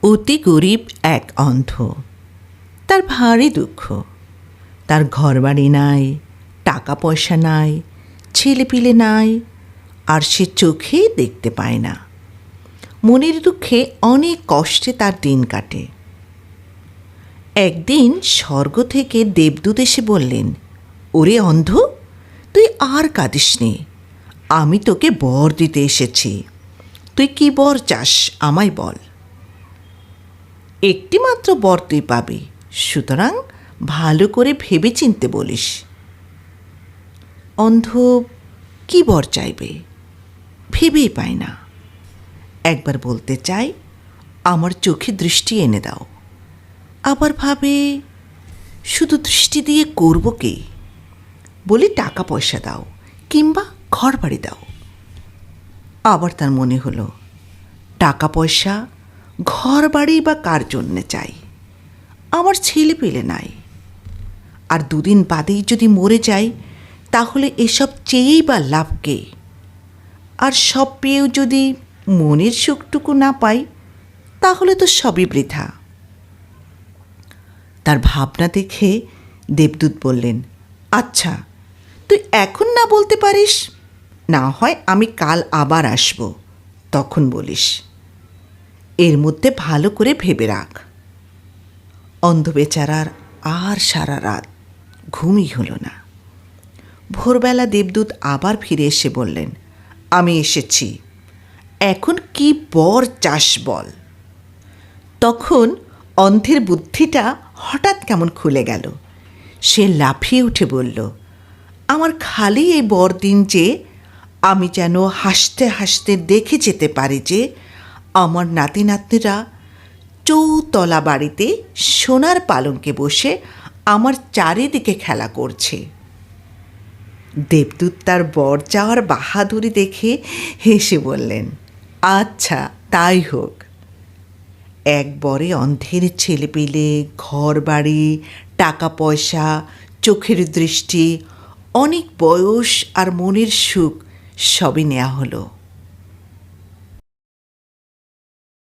অতি গরিব এক অন্ধ। তার ভারী দুঃখ। তার ঘরবাড়ি নাই, টাকা পয়সা নাই, ছেলেপিলে নাই, আর সে চোখে দেখতে পায় না। মনের দুঃখে অনেক কষ্টে তার দিন কাটে। একদিন স্বর্গ থেকে দেবদূত এসে বললেন, ওরে অন্ধ, তুই আর কাঁদিস নে, আমি তোকে বর দিতে এসেছি। তুই কি বর চাস আমায় বল। একটি মাত্র বর তুই পাবি, সুতরাং ভালো করে ভেবে চিনতে বলিস। অন্ধ কি বর চাইবে, ভেবেই পায় না। একবার বলতে চাই, আমার চোখে দৃষ্টি এনে দাও। আবার ভাবে, শুধু দৃষ্টি দিয়ে করব কি? বলি টাকা পয়সা দাও, কিংবা ঘর বাড়ি দাও। আবার তার মনে হলো, টাকা পয়সা ঘর বাড়ি বা কার জন্যে চাই? আমার ছেলে পেলে নাই, আর দুদিন বাদেই যদি মরে যাই, তাহলে এসব চেয়েই বা লাভ কে? আর সব পেয়েও যদি মনের সুখটুকু না পাই, তাহলে তো সবই বৃথা। তার ভাবনা দেখে দেবদূত বললেন, আচ্ছা, তুই এখন না বলতে পারিস, না হয় আমি কাল আবার আসব, তখন বলিস। এর মধ্যে ভালো করে ভেবে রাখ। অন্ধ বেচারার আর সারা রাত ঘুমই হলো না। ভোরবেলা দেবদূত আবার ফিরে এসে বললেন, আমি এসেছি, এখন কি বর চাস বল। তখন অন্ধের বুদ্ধিটা হঠাৎ কেমন খুলে গেল। সে লাফিয়ে উঠে বলল, আমার খালি এই বড়দিন যে আমি যেন হাসতে হাসতে দেখে যেতে পারি যে আমার নাতি নাতনিরা চৌতলা বাড়িতে সোনার পালঙ্কে বসে আমার চারিদিকে খেলা করছে। দেবদূত তার বর চাওয়ার বাহাদুরি দেখে হেসে বললেন, আচ্ছা তাই হোক। এক বরে অন্ধের ছেলেপিলে, ঘর বাড়ি, টাকা পয়সা, চোখের দৃষ্টি, অনেক বয়স আর মনের সুখ সবই নেওয়া হলো।